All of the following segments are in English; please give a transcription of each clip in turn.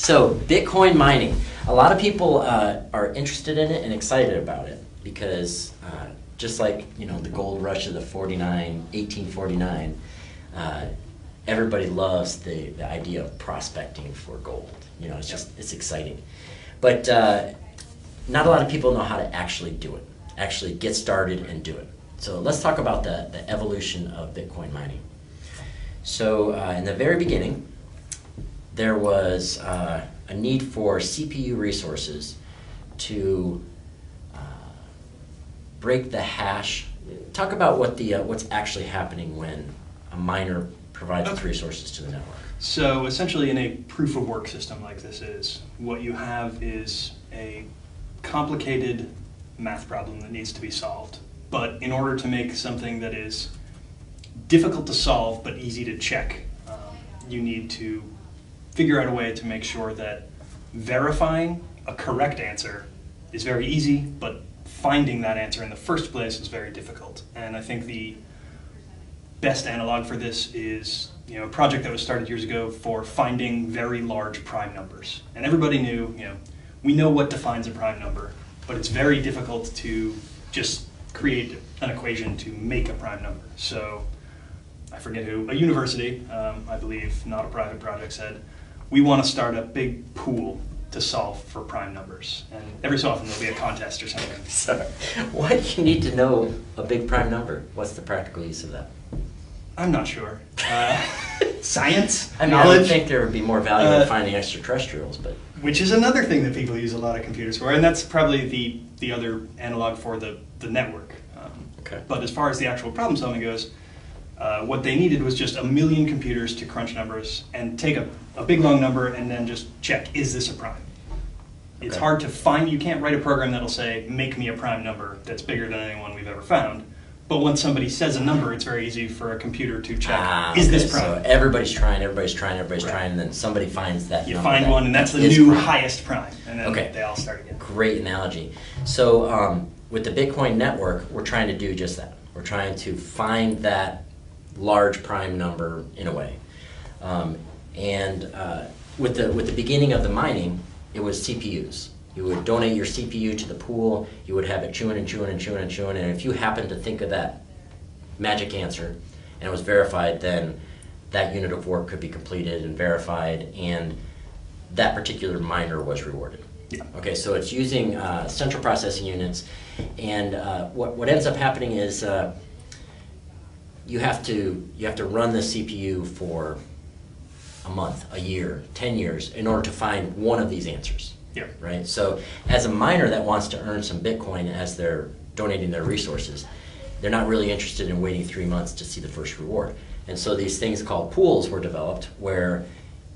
So Bitcoin mining, a lot of people are interested in it and excited about it because just like the gold rush of the 1849, everybody loves the idea of prospecting for gold. It's exciting, but not a lot of people know how to actually do it, actually get started and do it. So let's talk about the evolution of Bitcoin mining. So in the very beginning, there was a need for CPU resources to break the hash. Talk about what's actually happening when a miner provides its resources to the network. So essentially in a proof of work system like this is, what you have is a complicated math problem that needs to be solved. But in order to make something that is difficult to solve but easy to check, you need to figure out a way to make sure that verifying a correct answer is very easy, but finding that answer in the first place is very difficult. And I think the best analog for this is a project that was started years ago for finding very large prime numbers. And everybody knew, we know what defines a prime number, but it's very difficult to just create an equation to make a prime number. So I forget who, a university, I believe, not a private project, said, we want to start a big pool to solve for prime numbers. And every so often there'll be a contest or something. So, why do you need to know a big prime number? What's the practical use of that? I'm not sure. Science? I knowledge? I would think there would be more value in finding extraterrestrials, but... Which is another thing that people use a lot of computers for, and that's probably the other analog for the network. Okay. But as far as the actual problem solving goes, what they needed was just 1 million computers to crunch numbers and take a big long number and then just check, is this a prime? It's hard to find, you can't write a program that'll say, make me a prime number that's bigger than anyone we've ever found. But once somebody says a number, it's very easy for a computer to check, is this prime? So everybody's trying, and then somebody finds that you number. You find one, and that's the new highest prime, and then they all start again. Great analogy. So with the Bitcoin network, we're trying to do just that. We're trying to find that large prime number in a way. With the beginning of the mining, it was CPUs. You would donate your CPU to the pool, you would have it chewing and chewing and chewing and chewing, and if you happened to think of that magic answer and it was verified, then that unit of work could be completed and verified, and that particular miner was rewarded. Yeah. Okay, so it's using central processing units, and what ends up happening is you have to run the CPU for a month, a year, 10 years in order to find one of these answers. Yeah. Right? So as a miner that wants to earn some Bitcoin as they're donating their resources, they're not really interested in waiting 3 months to see the first reward. And so these things called pools were developed where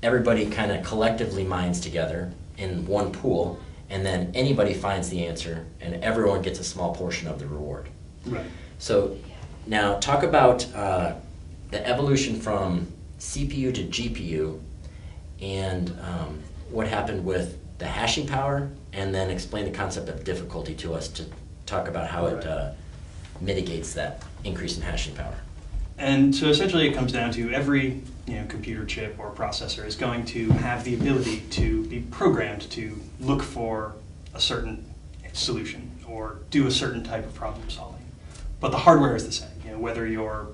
everybody kind of collectively mines together in one pool, and then anybody finds the answer and everyone gets a small portion of the reward. Right. So now talk about the evolution from CPU to GPU and what happened with the hashing power, and then explain the concept of difficulty to us to talk about how it mitigates that increase in hashing power. And so essentially it comes down to every computer chip or processor is going to have the ability to be programmed to look for a certain solution or do a certain type of problem solving. But the hardware is the same. Whether you're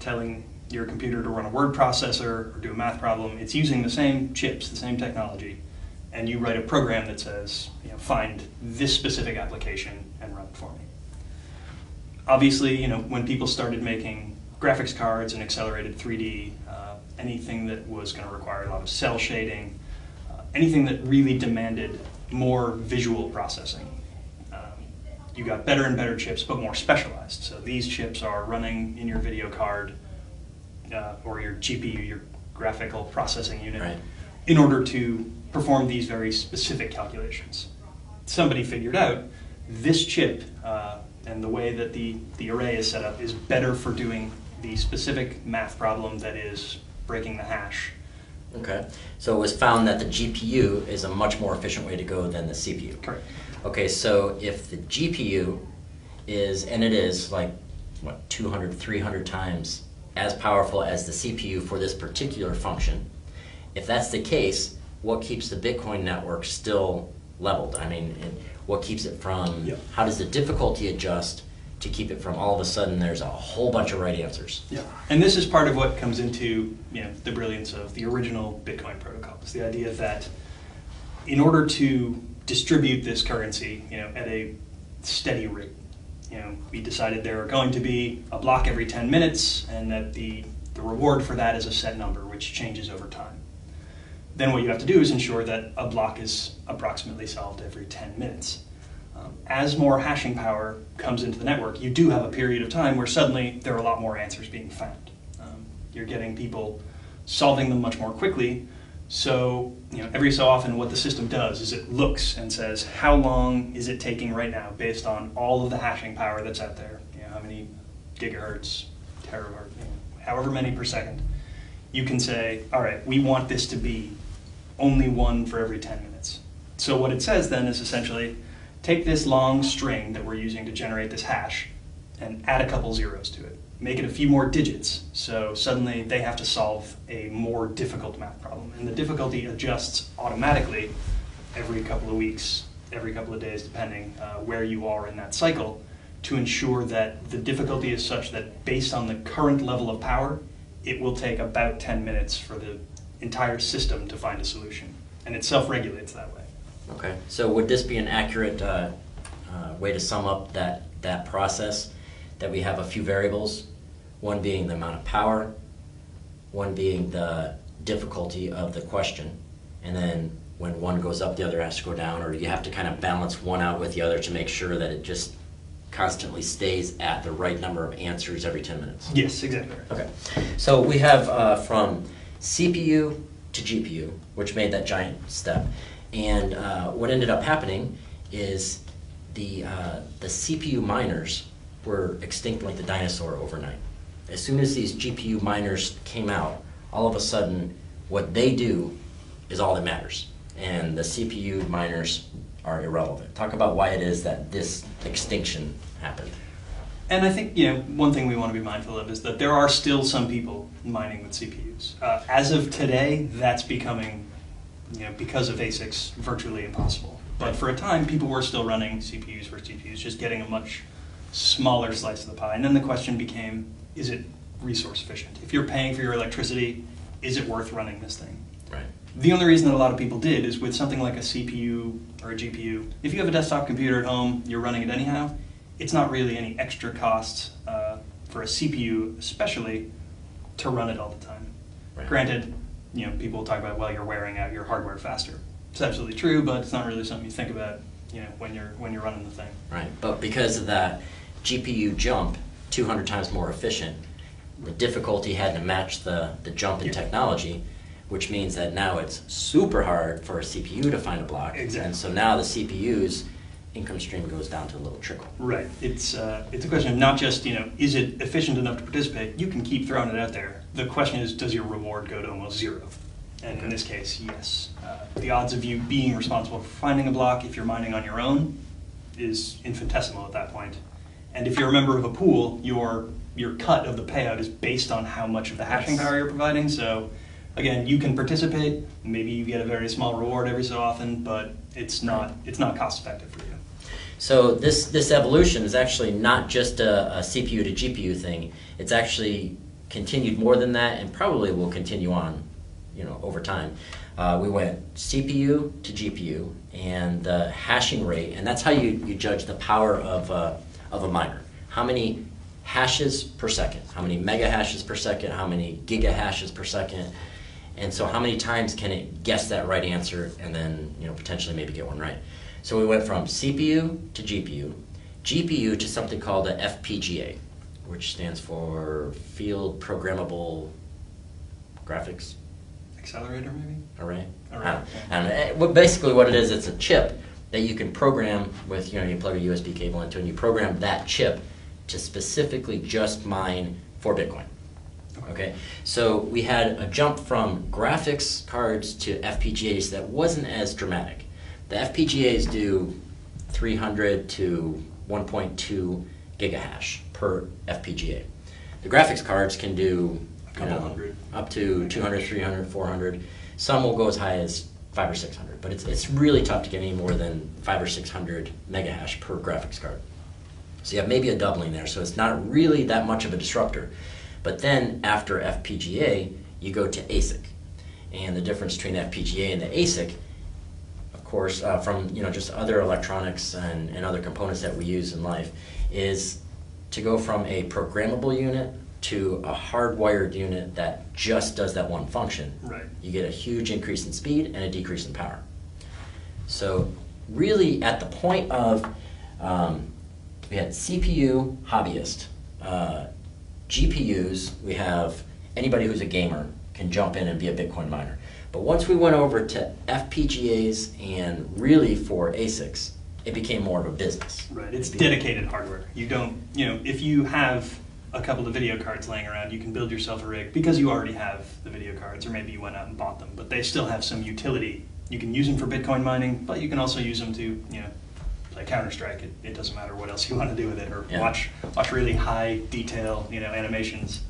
telling your computer to run a word processor or do a math problem, it's using the same chips, the same technology, and you write a program that says, find this specific application and run it for me. Obviously, when people started making graphics cards and accelerated 3D, anything that was going to require a lot of cell shading, anything that really demanded more visual processing, you got better and better chips, but more specialized. So these chips are running in your video card or your GPU, your graphical processing unit, right, in order to perform these very specific calculations. Somebody figured out this chip and the way that the array is set up is better for doing the specific math problem that is breaking the hash. Okay, so it was found that the GPU is a much more efficient way to go than the CPU. Correct. Okay, so if the GPU is, and it is like, what, 200, 300 times as powerful as the CPU for this particular function, if that's the case, what keeps the Bitcoin network still leveled? I mean, and what keeps it from, Yep. how does the difficulty adjust to keep it from all of a sudden there's a whole bunch of right answers? Yeah, and this is part of what comes into the brilliance of the original Bitcoin protocol. It's the idea that in order to distribute this currency, at a steady rate, we decided there are going to be a block every 10 minutes, and that the reward for that is a set number, which changes over time. Then what you have to do is ensure that a block is approximately solved every 10 minutes. As more hashing power comes into the network, you do have a period of time where suddenly there are a lot more answers being found. You're getting people solving them much more quickly. So, every so often what the system does is it looks and says, how long is it taking right now based on all of the hashing power that's out there? How many gigahertz, terahertz, however many per second. You can say, all right, we want this to be only one for every 10 minutes. So what it says then is essentially, take this long string that we're using to generate this hash and add a couple zeros to it. Make it a few more digits, so suddenly they have to solve a more difficult math problem. And the difficulty adjusts automatically every couple of weeks, every couple of days, depending where you are in that cycle, to ensure that the difficulty is such that based on the current level of power, it will take about 10 minutes for the entire system to find a solution. And it self-regulates that way. Okay, so would this be an accurate way to sum up that process, that we have a few variables, one being the amount of power, one being the difficulty of the question, and then when one goes up, the other has to go down, or you have to kind of balance one out with the other to make sure that it just constantly stays at the right number of answers every 10 minutes? Yes, exactly. Okay, so we have from CPU to GPU, which made that giant step. And what ended up happening is the CPU miners were extinct like the dinosaur overnight. As soon as these GPU miners came out, all of a sudden what they do is all that matters. And the CPU miners are irrelevant. Talk about why it is that this extinction happened. And I think one thing we want to be mindful of is that there are still some people mining with CPUs. As of today, that's becoming, because of ASICs, virtually impossible. But for a time, people were still running CPUs for GPUs, just getting a much smaller slice of the pie. And then the question became, is it resource efficient? If you're paying for your electricity, is it worth running this thing? Right. The only reason that a lot of people did is with something like a CPU or a GPU, if you have a desktop computer at home, you're running it anyhow, it's not really any extra cost for a CPU, especially, to run it all the time. Right. Granted, people talk about, well, you're wearing out your hardware faster. It's absolutely true, but it's not really something you think about, when you're running the thing. Right, but because of that GPU jump, 200 times more efficient, the difficulty had to match the jump in technology, which means that now it's super hard for a CPU to find a block. Exactly. And so now the CPU's income stream goes down to a little trickle. Right. It's a question of not just, is it efficient enough to participate? You can keep throwing it out there. The question is, does your reward go to almost zero? And in this case, yes. The odds of you being responsible for finding a block if you're mining on your own is infinitesimal at that point. And if you're a member of a pool, your cut of the payout is based on how much of the hashing power you're providing. So again, you can participate. Maybe you get a very small reward every so often, but it's not cost effective for you. So this evolution is actually not just a CPU to GPU thing. It's actually continued more than that, and probably will continue on, over time. We went CPU to GPU, and the hashing rate, and that's how you judge the power of a miner. How many hashes per second? How many mega hashes per second? How many giga hashes per second? And so how many times can it guess that right answer and then potentially maybe get one right? So we went from CPU to GPU to something called a FPGA, which stands for Field Programmable Graphics Accelerator, maybe? Array. Array. And basically what it is, it's a chip that you can program with, you plug a USB cable into, and you program that chip to specifically just mine for Bitcoin. Okay, so we had a jump from graphics cards to FPGAs that wasn't as dramatic. The FPGAs do 300 to 1.2 gigahash per FPGA. The graphics cards can do a couple hundred. Up to 200, 300, 400. Some will go as high as 5 or 600, but it's really tough to get any more than 5 or 600 megahash per graphics card. So you have maybe a doubling there, so it's not really that much of a disruptor. But then after FPGA, you go to ASIC. And the difference between FPGA and the ASIC, of course, from just other electronics and other components that we use in life, is to go from a programmable unit to a hardwired unit that just does that one function. Right. You get a huge increase in speed and a decrease in power. So really at the point of, we had CPU hobbyist, GPUs, we have anybody who's a gamer can jump in and be a Bitcoin miner. But once we went over to FPGAs and really for ASICs, it became more of a business. Right, it's dedicated hardware. You don't, if you have a couple of video cards laying around, you can build yourself a rig because you already have the video cards, or maybe you went out and bought them, but they still have some utility. You can use them for Bitcoin mining, but you can also use them to, play Counter-Strike. It doesn't matter what else you want to do with it, or watch really high detail, animations.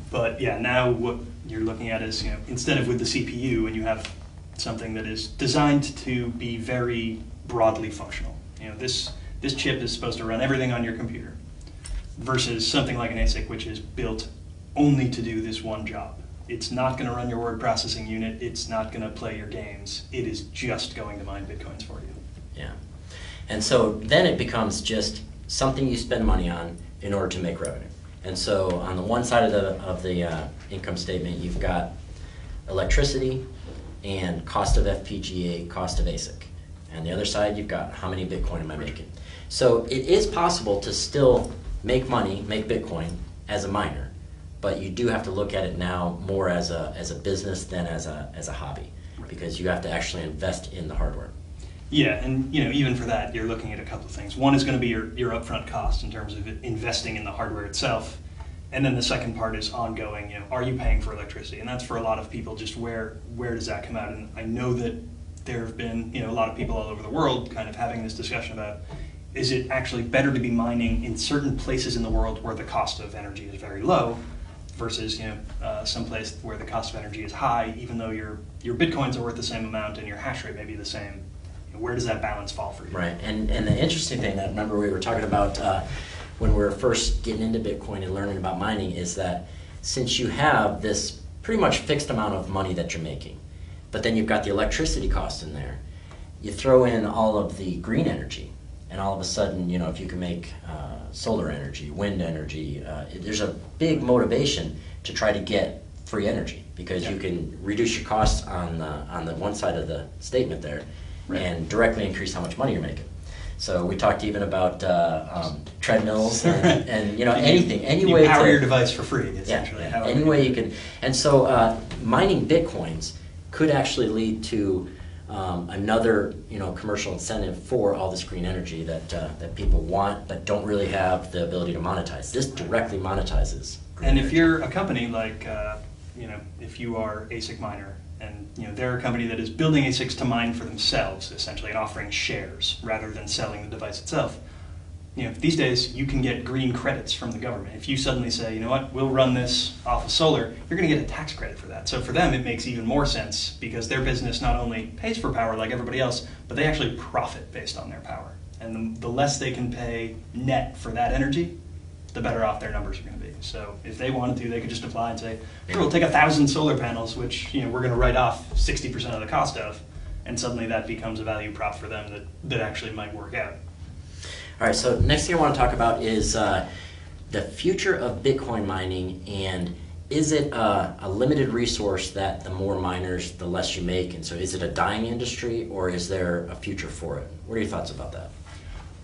But yeah, now what you're looking at is, instead of with the CPU, and you have something that is designed to be very broadly functional. This chip is supposed to run everything on your computer, versus something like an ASIC, which is built only to do this one job. It's not going to run your word processing unit. It's not going to play your games. It is just going to mine Bitcoins for you. Yeah. And so then it becomes just something you spend money on in order to make revenue. And so on the one side of the income statement, you've got electricity and cost of FPGA, cost of ASIC. And the other side, you've got how many Bitcoin am I making. So it is possible to still make money, make Bitcoin as a miner, but you do have to look at it now more as a business than as a hobby, because you have to actually invest in the hardware. Yeah, and even for that, you're looking at a couple of things. One is going to be your upfront cost in terms of investing in the hardware itself, and then the second part is ongoing. Are you paying for electricity? And that's for a lot of people. Just where does that come out? And I know that there have been a lot of people all over the world kind of having this discussion about, is it actually better to be mining in certain places in the world where the cost of energy is very low, versus some place where the cost of energy is high, even though your Bitcoins are worth the same amount and your hash rate may be the same. Where does that balance fall for you? Right, and the interesting thing that, remember we were talking about when we were first getting into Bitcoin and learning about mining, is that since you have this pretty much fixed amount of money that you're making, but then you've got the electricity cost in there, you throw in all of the green energy, and all of a sudden, if you can make solar energy, wind energy, there's a big motivation to try to get free energy, because you can reduce your costs on the one side of the statement there, and directly increase how much money you're making. So we talked even about treadmills and anything, any way to power your device for free, essentially. Yeah, any way you can. And so mining Bitcoins could actually lead to another commercial incentive for all this green energy that people want but don't really have the ability to monetize. This directly monetizes green And energy. if you're a company like if you are ASIC miner, and they're a company that is building ASICs to mine for themselves, essentially, and offering shares rather than selling the device itself. These days you can get green credits from the government. If you suddenly say, we'll run this off of solar, you're going to get a tax credit for that. So for them, it makes even more sense, because their business not only pays for power like everybody else, but they actually profit based on their power. And the less they can pay net for that energy, the better off their numbers are going to be. So if they wanted to, they could just apply and say, sure, we'll take 1,000 solar panels, which we're going to write off 60% of the cost of, and suddenly that becomes a value prop for them that actually might work out. All right, so next thing I want to talk about is the future of Bitcoin mining, and is it a limited resource that the more miners, the less you make? And so is it a dying industry, or is there a future for it? What are your thoughts about that?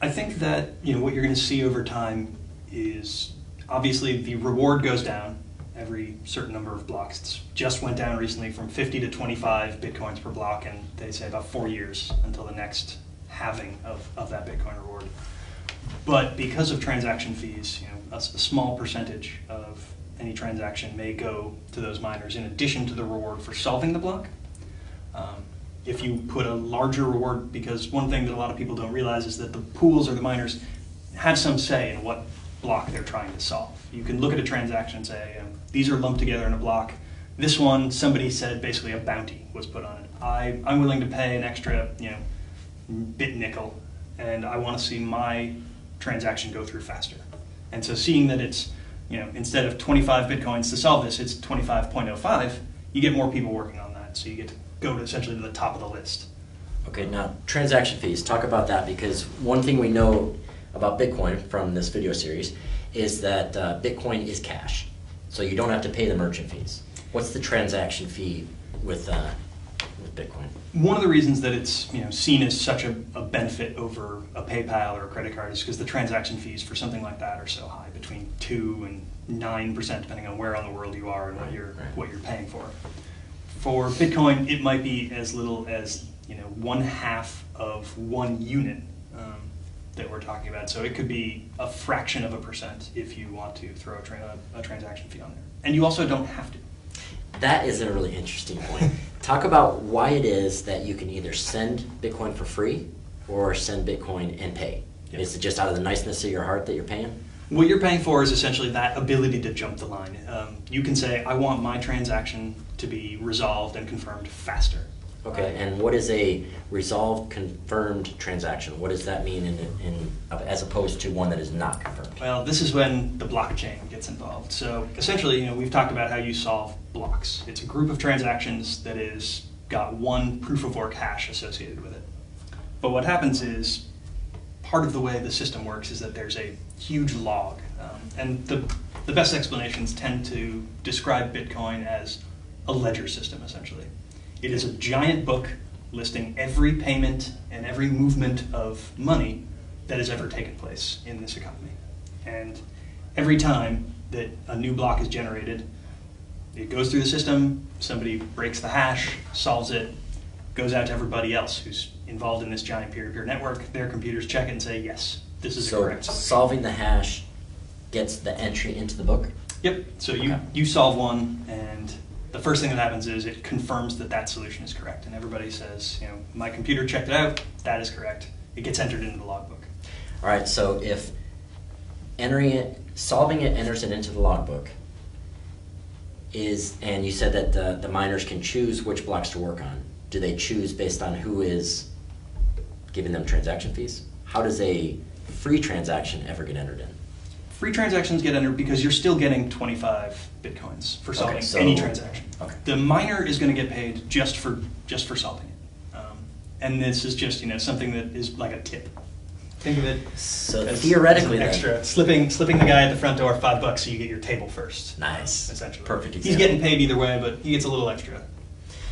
I think that what you're going to see over time is, obviously, the reward goes down every certain number of blocks. It just went down recently from 50 to 25 Bitcoins per block, and they say about 4 years until the next halving of that Bitcoin reward. But because of transaction fees, a small percentage of any transaction may go to those miners in addition to the reward for solving the block. If you put a larger reward, because one thing that a lot of people don't realize is that the pools or the miners have some say in what block they're trying to solve. You can look at a transaction and say, these are lumped together in a block. This one, somebody said basically a bounty was put on it. I'm willing to pay an extra, bit nickel, and I want to see my transaction go through faster. And so seeing that it's, instead of 25 Bitcoins to solve this, it's 25.05, you get more people working on that. So you get to go to essentially to the top of the list. Okay, now transaction fees, talk about that, because one thing we know about Bitcoin from this video series is that Bitcoin is cash. So you don't have to pay the merchant fees. What's the transaction fee with Bitcoin? One of the reasons that it's seen as such a benefit over a PayPal or a credit card is because the transaction fees for something like that are so high, between 2 and 9%, depending on where on the world you are and what you're paying for. For Bitcoin, it might be as little as 1/2 of 1 unit that we're talking about. So it could be a fraction of a percent if you want to throw a transaction fee on there. And you also don't have to. That is a really interesting point. Talk about why it is that you can either send Bitcoin for free or send Bitcoin and pay. Yep. Is it just out of the niceness of your heart that you're paying? What you're paying for is essentially that ability to jump the line. You can say, I want my transaction to be resolved and confirmed faster. Okay, and what is a resolved confirmed transaction? What does that mean as opposed to one that is not confirmed? Well, this is when the blockchain gets involved. So essentially, we've talked about how you solve blocks. It's a group of transactions that is got one proof of work hash associated with it. But what happens is, part of the way the system works is that there's a huge log. And the best explanations tend to describe Bitcoin as a ledger system, essentially. It is a giant book listing every payment and every movement of money that has ever taken place in this economy. And every time that a new block is generated, it goes through the system, somebody breaks the hash, solves it, goes out to everybody else who's involved in this giant peer-to-peer network. Their computers check it and say, yes, this is correct. So solving the hash gets the entry into the book? Yep. So you solve one, and the first thing that happens is it confirms that that solution is correct. And everybody says, my computer checked it out, that is correct. It gets entered into the logbook. All right, so if solving it enters it into the logbook, and you said that the miners can choose which blocks to work on. Do they choose based on who is giving them transaction fees? How does a free transaction ever get entered in? Free transactions get entered because you're still getting 25 Bitcoins for solving any transaction. Okay. The miner is going to get paid just for solving it. And this is just something that is like a tip. Think of it as theoretically as an extra. Slipping the guy at the front door $5 so you get your table first. Nice. Essentially. Perfect example. He's getting paid either way, but he gets a little extra.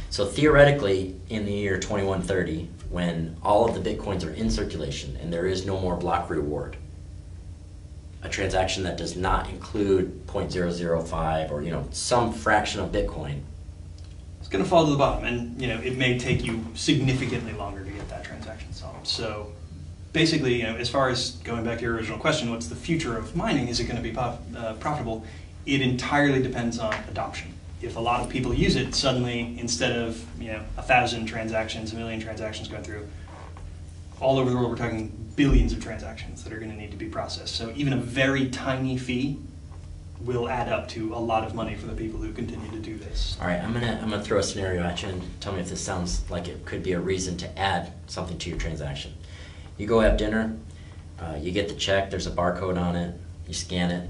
So theoretically, in the year 2130, when all of the Bitcoins are in circulation and there is no more block reward, a transaction that does not include 0.005 or some fraction of Bitcoin, it's going to fall to the bottom, and it may take you significantly longer to get that transaction solved. So basically, as far as going back to your original question, what's the future of mining? Is it going to be profitable? It entirely depends on adoption. If a lot of people use it, suddenly instead of 1,000 transactions, 1 million transactions going through, all over the world we're talking billions of transactions that are going to need to be processed. So even a very tiny fee will add up to a lot of money for the people who continue to do this. All right, I'm gonna throw a scenario at you and tell me if this sounds like it could be a reason to add something to your transaction. You go have dinner, you get the check, there's a barcode on it, you scan it,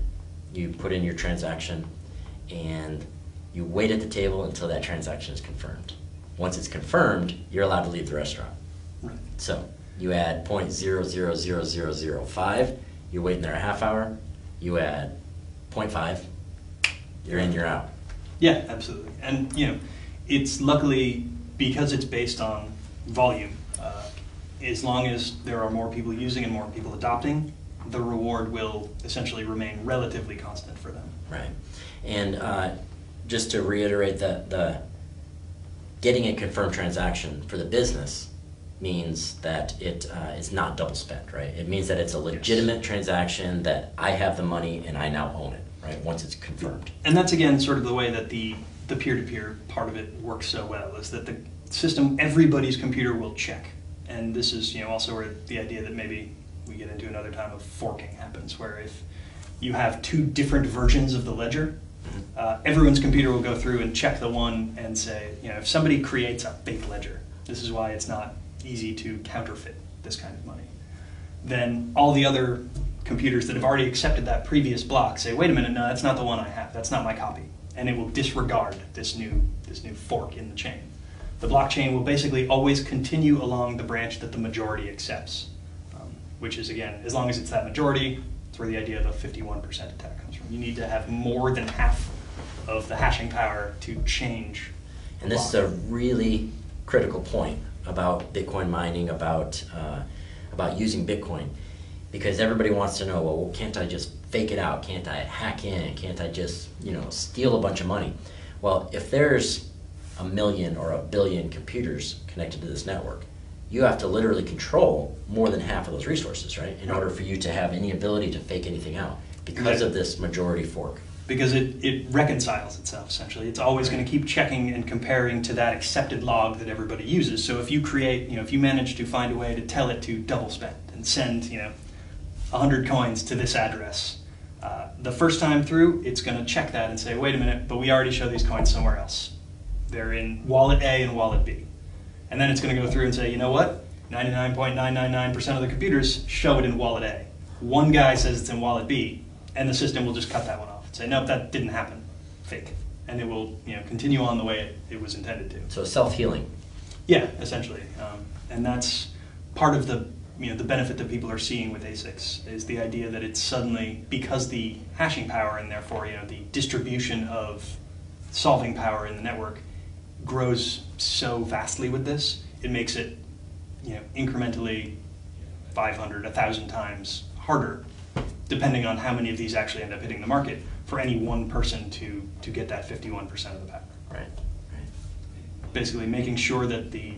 you put in your transaction, and you wait at the table until that transaction is confirmed. Once it's confirmed, you're allowed to leave the restaurant. Right. So you add 0.000005, you're waiting there a half hour, you add 0.5, you're in, you're out. Yeah, absolutely. And it's luckily, because it's based on volume, as long as there are more people using and more people adopting, the reward will essentially remain relatively constant for them. Right. And just to reiterate that the getting a confirmed transaction for the business means that it is not double spent, right? It means that it's a legitimate transaction, that I have the money and I now own it, right, once it's confirmed. And that's, again, sort of the way that the peer-to-peer part of it works so well, is that the system, everybody's computer will check. And this is also where the idea that maybe we get into another time of forking happens, where if you have two different versions of the ledger, everyone's computer will go through and check the one and say, if somebody creates a fake ledger, this is why it's not easy to counterfeit this kind of money, then all the other computers that have already accepted that previous block say, wait a minute, no, that's not the one I have, that's not my copy. And it will disregard this new fork in the chain. The blockchain will basically always continue along the branch that the majority accepts, which is, again, as long as it's that majority, it's where the idea of a 51% attack comes from. You need to have more than half of the hashing power to change. And this is a really critical point about Bitcoin mining, about using Bitcoin, because everybody wants to know, well, can't I just fake it out? Can't I hack in? Can't I just, steal a bunch of money? Well, if there's 1 million or 1 billion computers connected to this network, you have to literally control more than half of those resources, right? In order for you to have any ability to fake anything out because of this majority fork. Because it reconciles itself, essentially. It's always going to keep checking and comparing to that accepted log that everybody uses. So if you create, if you manage to find a way to tell it to double spend and send, 100 coins to this address, the first time through, it's going to check that and say, wait a minute, but we already show these coins somewhere else. They're in wallet A and wallet B. And then it's going to go through and say, you know what? 99.999% of the computers show it in wallet A. One guy says it's in wallet B, and the system will just cut that one off. Say, nope, that didn't happen. Fake. And it will continue on the way it was intended to. So self-healing. Yeah, essentially. And that's part of the the benefit that people are seeing with ASICs is the idea that it's suddenly, because the hashing power and therefore the distribution of solving power in the network grows so vastly with this, it makes it incrementally 500, 1,000 times harder, depending on how many of these actually end up hitting the market, for any one person to get that 51% of the power. Right. Basically making sure that the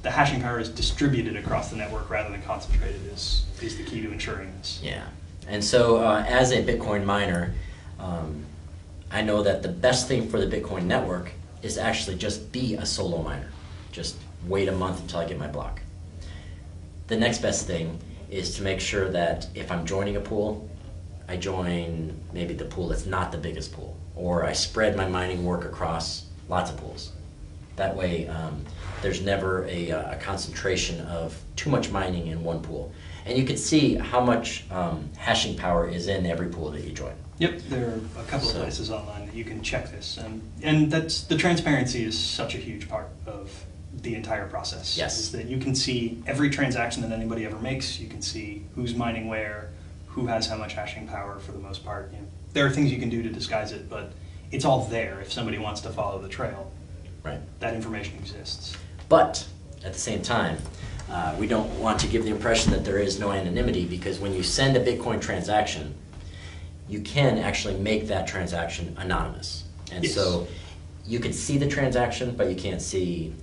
hashing power is distributed across the network rather than concentrated is the key to ensuring this. Yeah. And so as a Bitcoin miner, I know that the best thing for the Bitcoin network is to actually just be a solo miner. Just wait a month until I get my block. The next best thing is to make sure that if I'm joining a pool, I join maybe the pool that's not the biggest pool, or I spread my mining work across lots of pools. That way, there's never a concentration of too much mining in one pool. And you can see how much hashing power is in every pool that you join. Yep, there are a couple of places online that you can check this. And the transparency is such a huge part of the entire process. Yes. Is that you can see every transaction that anybody ever makes. You can see who's mining where, who has how much hashing power for the most part. There are things you can do to disguise it, but it's all there if somebody wants to follow the trail. Right. That information exists. But at the same time, we don't want to give the impression that there is no anonymity, because when you send a Bitcoin transaction, you can actually make that transaction anonymous. And yes. So you can see the transaction, but you can't see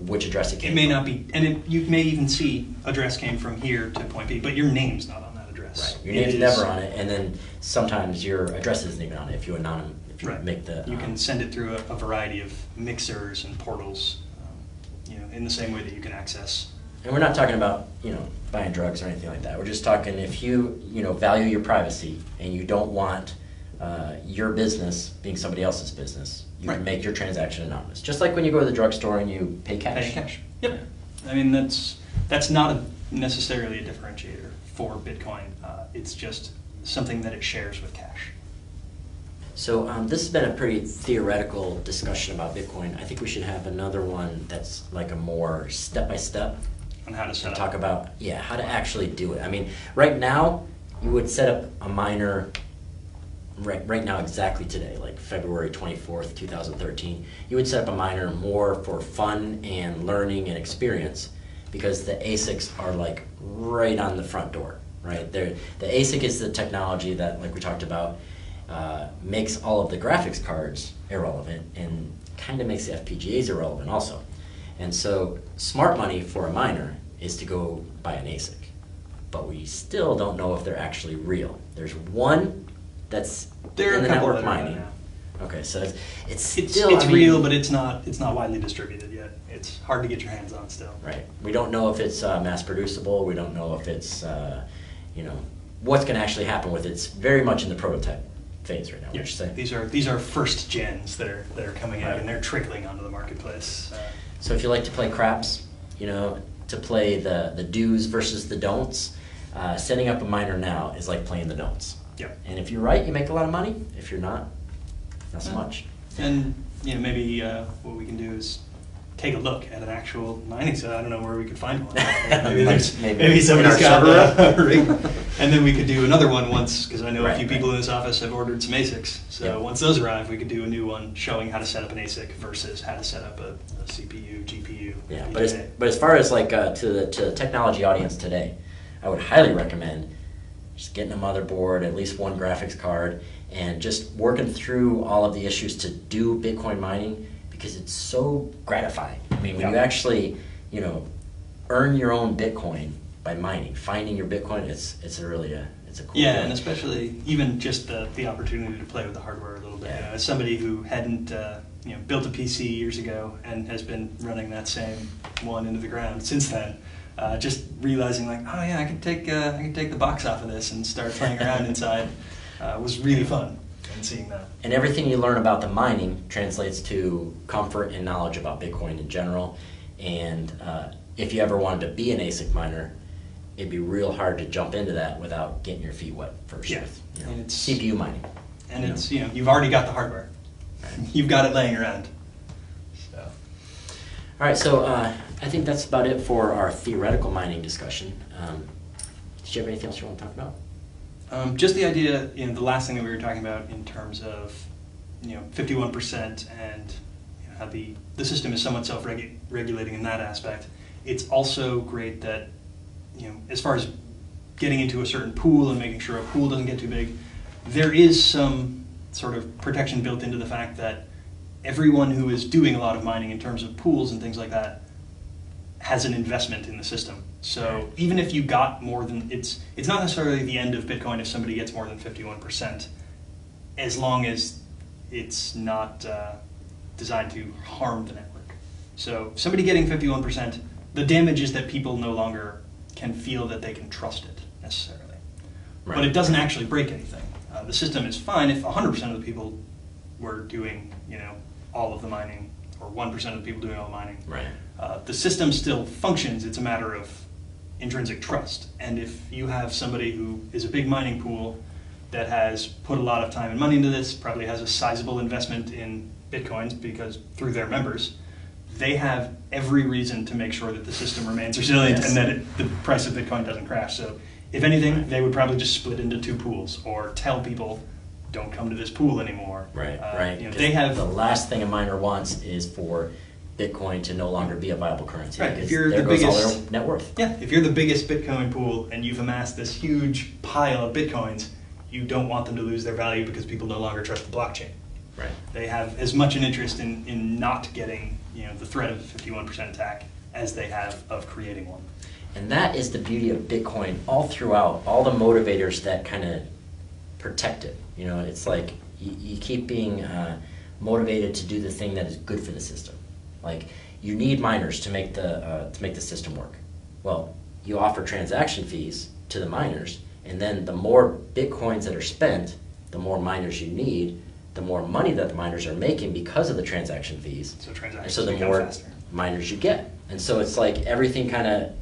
which address it came from. It may not be, and you may even see address came from here to point B, but your name's not on that address. Right. Your name's never on it, and then sometimes your address isn't even on it if you right. make the... You can send it through a variety of mixers and portals, in the same way that you can access. And we're not talking about, buying drugs or anything like that. We're just talking if you, value your privacy and you don't want your business being somebody else's business, you right. can make your transaction anonymous. Just like when you go to the drugstore and you pay cash. Pay cash. Yep. I mean, that's not necessarily a differentiator for Bitcoin. It's just something that it shares with cash. So this has been a pretty theoretical discussion about Bitcoin. I think we should have another one that's like a more step-by-step. On how to set up. Talk about, how to actually do it. I mean, right now, you would set up a miner, right now exactly today, like February 24th, 2013, you would set up a miner more for fun and learning and experience, because the ASICs are like right on the front door, right? The ASIC is the technology that, like we talked about, makes all of the graphics cards irrelevant and kind of makes the FPGAs irrelevant also. And so smart money for a miner is to go buy an ASIC. But we still don't know if they're actually real. There's one that's in the network mining. Okay, so it's still... It's real, but it's not widely distributed yet. It's hard to get your hands on still. Right. We don't know if it's mass producible. We don't know if it's, what's going to actually happen with it. It's very much in the prototype phase right now. Would you Yes, say? these are first gens that are coming out, Right. and they're trickling onto the marketplace. So if you like to play craps, to play the do's versus the don'ts, setting up a miner now is like playing the don'ts. Yep. And if you're right, you make a lot of money. If you're not so much. And maybe what we can do is take a look at an actual mining set. I don't know where we could find one. Maybe somebody's in our got a rig, and then we could do another one once, because I know a Right, few people in this office have ordered some ASICs. So Yep. once those arrive, we could do a new one showing how to set up an ASIC versus how to set up a CPU, GPU. Yeah, VGA. but as far as like to the technology audience today, I would highly recommend just getting a motherboard, at least one graphics card, and just working through all of the issues to do Bitcoin mining, because it's so gratifying. I mean, when you actually, earn your own Bitcoin by mining, finding your Bitcoin, it's a cool Yeah, thing. and especially even just the opportunity to play with the hardware a little bit. Yeah. As somebody who hadn't built a PC years ago and has been running that same one into the ground since then, just realizing like, oh yeah, I can take the box off of this and start playing around inside was really fun. And seeing that. And everything you learn about the mining translates to comfort and knowledge about Bitcoin in general. And if you ever wanted to be an ASIC miner, it'd be real hard to jump into that without getting your feet wet first. Yeah. With, And it's CPU mining. And it's you've already got the hardware. You've got it laying around. So. All right, so I think that's about it for our theoretical mining discussion. Did you have anything else you want to talk about? Just the idea, the last thing that we were talking about in terms of, 51% and how the system is somewhat self-regulating in that aspect. It's also great that, as far as getting into a certain pool and making sure a pool doesn't get too big, there is some sort of protection built into the fact that everyone who is doing a lot of mining in terms of pools and things like that has an investment in the system. So even if you got more than, it's not necessarily the end of Bitcoin if somebody gets more than 51%, as long as it's not designed to harm the network. So somebody getting 51%, the damage is that people no longer can feel that they can trust it necessarily. Right. But it doesn't actually break anything. The system is fine if 100% of the people were doing, all of the mining, or 1% of the people doing all the mining. Right. The system still functions. It's a matter of intrinsic trust. And if you have somebody who is a big mining pool that has put a lot of time and money into this, probably has a sizable investment in Bitcoins because through their members, they have every reason to make sure that the system remains resilient and that the price of Bitcoin doesn't crash. So if anything, they would probably just split into two pools or tell people, don't come to this pool anymore. Right. They have the last thing a miner wants is for Bitcoin to no longer be a viable currency. Right. If you're there the goes all biggest their net worth. Yeah, if you're the biggest Bitcoin pool and you've amassed this huge pile of Bitcoins, you don't want them to lose their value because people no longer trust the blockchain. Right. They have as much an interest in not getting the threat of a 51% attack as they have of creating one. And that is the beauty of Bitcoin all throughout, all the motivators that kind of protect it. It's like you keep being motivated to do the thing that is good for the system. Like, you need miners to make the system work. Well, you offer transaction fees to the miners, and then the more Bitcoins that are spent, the more miners you need, the more money that the miners are making because of the transaction fees. So transactions and so the become more faster. miners you get. And so it's like everything kind of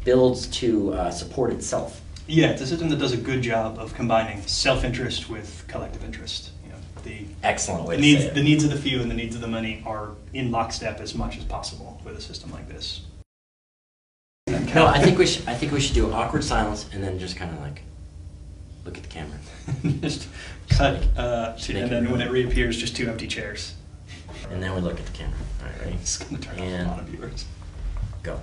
builds to support itself. Yeah, it's a system that does a good job of combining self-interest with collective interest. Excellent way the to needs, say it. The needs of the few and the needs of the many are in lockstep as much as possible with a system like this. No, I think we should do awkward silence and then just kind of like look at the camera. Just cut, make and it then when real. it reappears, just two empty chairs. And then we look at the camera. All right, ready? It's going to turn off And a lot of viewers. go.